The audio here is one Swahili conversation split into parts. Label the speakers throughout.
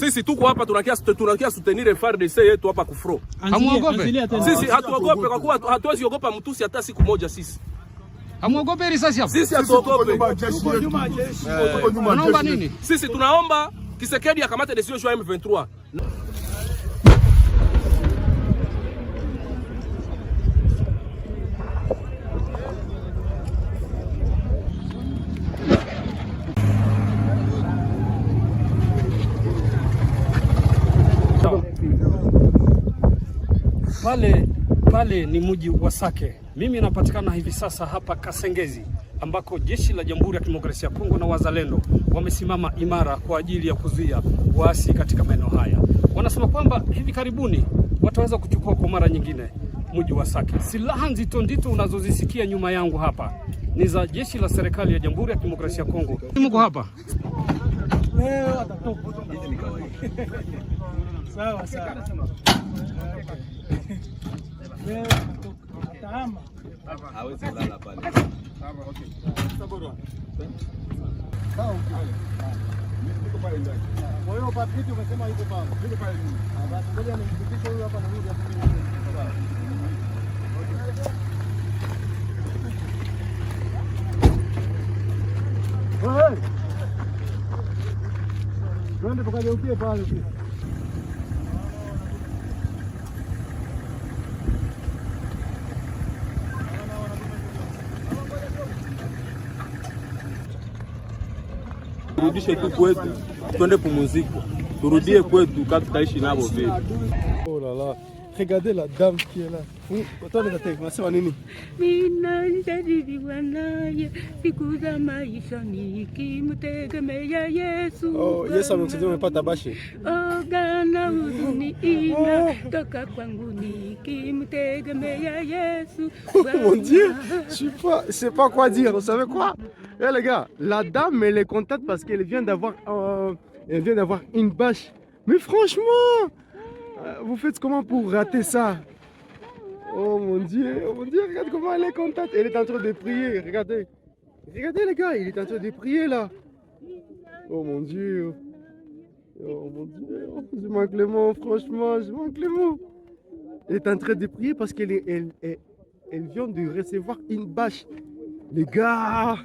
Speaker 1: Sisi tuko hapa tunakia soutenir FARDC yetu hapa kufro.
Speaker 2: Hamuogope?
Speaker 1: Sisi hatuogope kwa kuwa hatuwezi ogopa mtusi hata siku moja sisi.
Speaker 2: Hamuogope risasi hapo?
Speaker 1: Sisi hatuogope.
Speaker 2: Tunaomba nini?
Speaker 1: Sisi tunaomba Tshisekedi akamate decision ya M23.
Speaker 2: Pale ni mji wa Sake. Mimi napatikana hivi sasa hapa Kasengezi, ambako jeshi la Jamhuri ya Kidemokrasia ya Kongo na wazalendo wamesimama imara kwa ajili ya kuzuia waasi katika maeneo haya. Wanasema kwamba hivi karibuni wataweza kuchukua kwa mara nyingine mji wa Sake. Silaha nzito unazozisikia nyuma yangu hapa ni za jeshi la serikali ya Jamhuri ya Kidemokrasia ya Kongo. Mko hapa?
Speaker 3: Sawa. Hawezi kulala pale. Kwa hiyo papiti umesema yuko pale. Yuko pale. Basi ngoja nimpitishe huyu hapa na huyu hapa. Wewe. Twende tukageukie pale pia.
Speaker 1: Turudishe tu kwetu, twende pumziko. Turudie kwetu kama tutaishi nabo vipi.
Speaker 3: Oh là là, regardez la dame qui est là. Attendez, unasema nini?
Speaker 4: Ninajadili wanaye siku za maisha nikimtegemea Yesu.
Speaker 3: Oh, Yesu amemsaidia umepata bashi.
Speaker 4: Oh, gana huzuni ina toka kwangu nikimtegemea Yesu.
Speaker 3: Mon Dieu, je sais pas quoi dire. Vous savez quoi? Eh les gars, la dame elle est contente parce qu'elle vient d'avoir une bâche. Mais franchement, vous faites comment pour rater ça? Oh mon Dieu, regarde comment elle est contente. Elle est en train de prier, regardez. Regardez les gars, il est en train de prier là. Oh mon Dieu. Je manque les mots, franchement, je manque les mots. Elle est en train de prier parce qu'elle vient de recevoir une bâche. Les gars,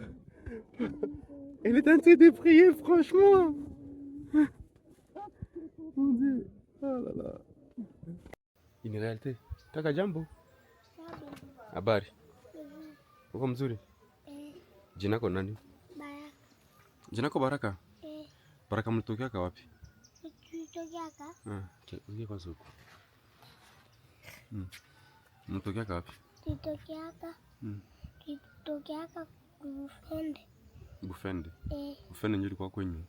Speaker 3: elle est en train de prier, franchement. Mon Dieu. Oh là là. Une réalité. Kaka jambo. Habari. Uko mzuri? Jina lako nani?
Speaker 5: Baraka.
Speaker 3: Jina lako Baraka? Baraka mlitokea wapi?
Speaker 5: Tulitokea
Speaker 3: Unge kwanza huko. Mlitokea wapi?
Speaker 5: Tulitokea Bufende.
Speaker 3: Bufende? Bufende ndio ilikuwa kwenyu?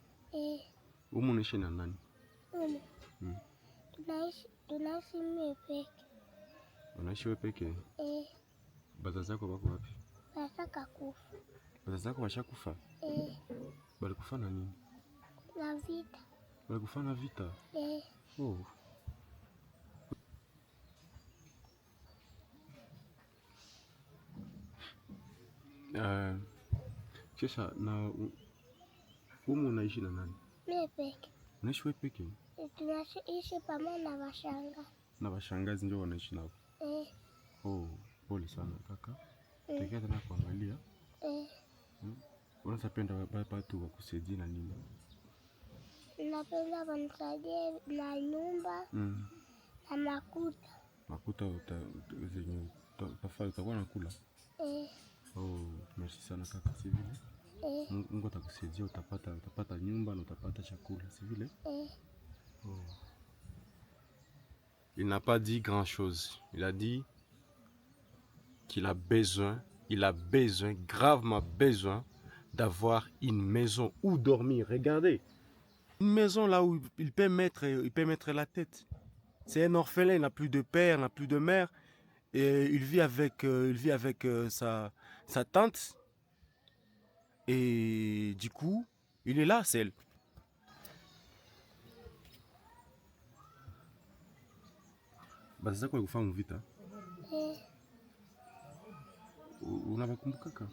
Speaker 3: Humu unaishi na nani?
Speaker 5: Tunaishi mimi peke.
Speaker 3: Unaishi wewe peke? Bazazi zako wako wapi?
Speaker 5: Kufa.
Speaker 3: Bazazi zako washakufa? Balikufa na nini?
Speaker 5: Na vita.
Speaker 3: Balikufa na vita? Oh. Kisha na humu unaishi na nani?
Speaker 5: Mimi peke.
Speaker 3: Unaishi wewe peke?
Speaker 5: Tunaishi pamoja na washangazi.
Speaker 3: Na washangazi ndio wanaishi nao? Oh, pole sana kaka. Tekea tena kuangalia. Unapenda watu wakusaidie na nini?
Speaker 5: Napenda wanisaidie na nyumba na makuta.
Speaker 3: Makuta zenye utakuwa nakula? Oh, merci sana kaka, si vile? Mungu atakusaidia, utapata nyumba na utapata chakula, si vile? Oh. Il n'a pas dit grand chose. Il a dit qu'il a besoin, gravement besoin d'avoir une maison où dormir. Regardez, une maison là où il peut mettre la tête. C'est un orphelin, il n'a plus de père, il n'a plus de mère, et il vit avec sa tante. Et du coup, il est là, seul. Basi zako kufahamu vita? Unawakumbuka kaka?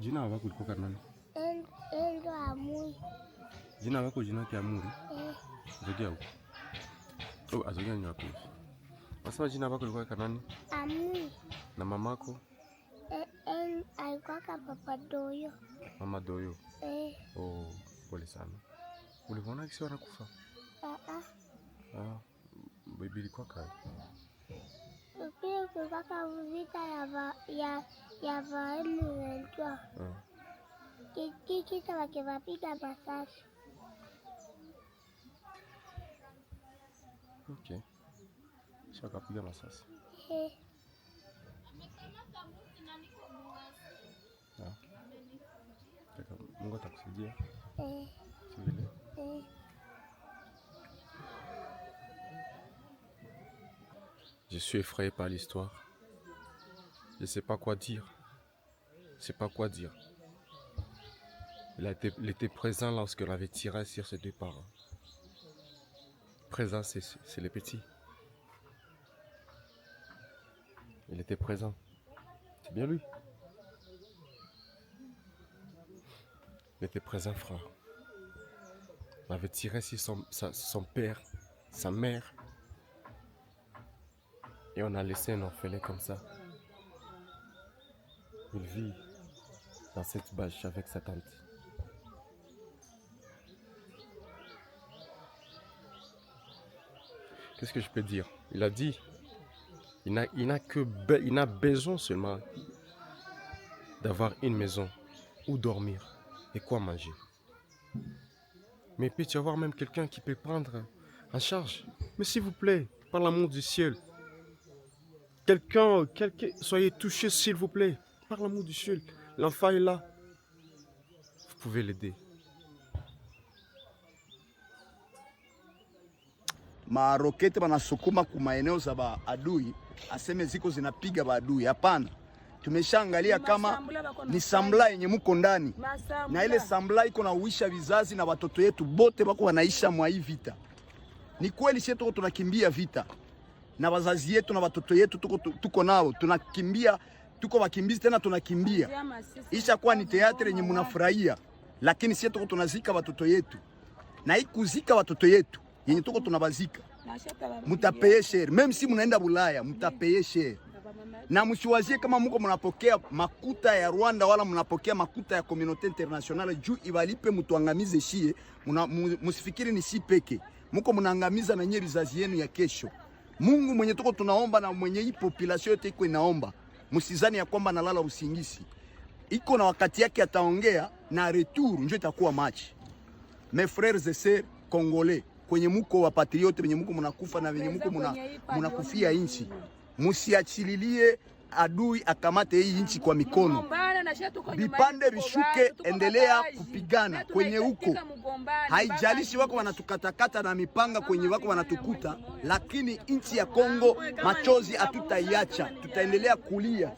Speaker 3: Jina lako lilikuwa nani?
Speaker 5: Endo Amuri.
Speaker 3: Jina lako jina yake Amuri? Zogea huko. Oh, azogea ni wapi? Wasema jina lako lilikuwa kanani?
Speaker 5: Ami.
Speaker 3: Na mamako?
Speaker 5: Alikuwa Papa Doyo.
Speaker 3: Mama Doyo.
Speaker 5: Oh,
Speaker 3: pole sana. Uliona kisi wanakufa? Bibi ilikuwa kai.
Speaker 5: Pia kulikuwa vita ya M23. Kiki wakiwapiga masasi.
Speaker 3: Okay. Shaka piga masasi. Mungu atakusaidia. Sivile. Je suis effrayé par l'histoire. Je ne sais pas quoi dire. Je sais pas quoi dire. Il était présent lorsque l'on avait tiré sur ses deux parents. Présent, c'est les petits. Il était présent. C'est bien lui. Il était présent, frère. On avait tiré sur son père, sa mère. Et on a laissé un orphelin comme ça. Il vit dans cette bâche avec sa tante. Qu'est-ce que je peux dire? Il a dit, il n'a besoin seulement d'avoir une maison où dormir et quoi manger. Mais puis tu vas voir même quelqu'un qui peut prendre en charge. Mais s'il vous plaît, par l'amour du ciel, quelqu'un, soyez touché s'il vous plaît, par l'amour du ciel. L'enfant est là. Vous pouvez l'aider.
Speaker 6: Marokete banasukuma ku maeneo za adui, aseme ziko zinapiga adui. Hapana, tumeshaangalia kama ni sambla yenye muko ndani, na ile sambla iko na uisha vizazi na watoto yetu bote bako wanaisha mwa hii vita. Ni kweli sisi tuko tunakimbia vita na wazazi yetu na watoto yetu tuko nao, tunakimbia, tuko wakimbizi tena tunakimbia. Isha kuwa ni teatri yenye mnafurahia, lakini sisi tuko tunazika watoto yetu, na hii kuzika watoto yetu yenye tuko tunabazika, mutapeye share. Même si munaenda Bulaya, mutapeye share. Na msiwazie kama mko mnapokea makuta ya Rwanda wala mnapokea makuta ya communauté internationale juu ibalipe mutuangamize shie. Musifikiri ni si peke. Mko mnaangamiza na nyeri zazi yenu ya kesho. Mungu mwenye tuko tunaomba na mwenye hii population yote iko inaomba, msizani ya kwamba nalala usingisi. Iko na wakati yake ataongea na retour ndio itakuwa match. Mes frères et sœurs congolais, kwenye muko wa patriote, kwenye muko mnakufa na kwenye muko mnakufia inchi, musiachililie adui akamate hii inchi kwa mikono. Vipande vishuke, endelea kupigana kwenye huko. Haijalishi wako wanatukatakata na mipanga kwenye wako wanatukuta, lakini inchi ya Kongo machozi hatutaiacha. Tutaendelea kulia.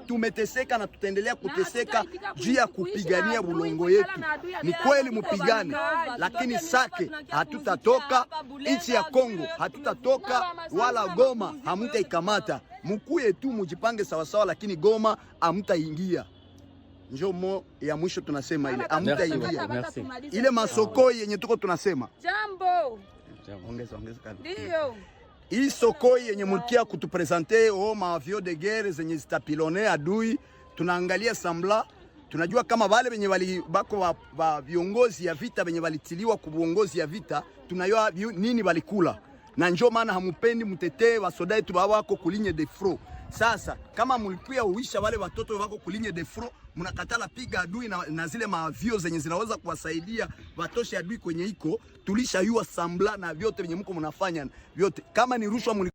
Speaker 6: Tumeteseka na tutaendelea kuteseka juu ya kupigania bulongo yetu. Ni kweli mupigane, lakini Sake hatutatoka, inchi ya Kongo hatutatoka, wala Goma hamutaikamata. Mukuye tu mujipange sawasawa, lakini Goma hamutaingia. Njomo ya mwisho tunasema ile hamutaingia. Ile masoko yenye tuko tunasema
Speaker 4: Jambo.
Speaker 6: Ongeza kana.
Speaker 4: Ndio.
Speaker 6: Hii soko yenye mlikia kutupresenter mavio de guerre zenye zitapilone adui, tunaangalia sambla, tunajua kama wale wenye wali bako wa viongozi ya vita wenye walitiliwa ku uongozi ya vita, tunajua nini walikula. Na njoo maana hamupendi mtetee wa soda yetu wako kulinye de front. Sasa kama mlikuya uisha wale watoto wako kulinye de front, mnakatala piga adui na zile mavio zenye zinaweza kuwasaidia watoshe adui kwenye iko, tulisha yua sambla na vyote venye mko mnafanya vyote. Kama ni rushwa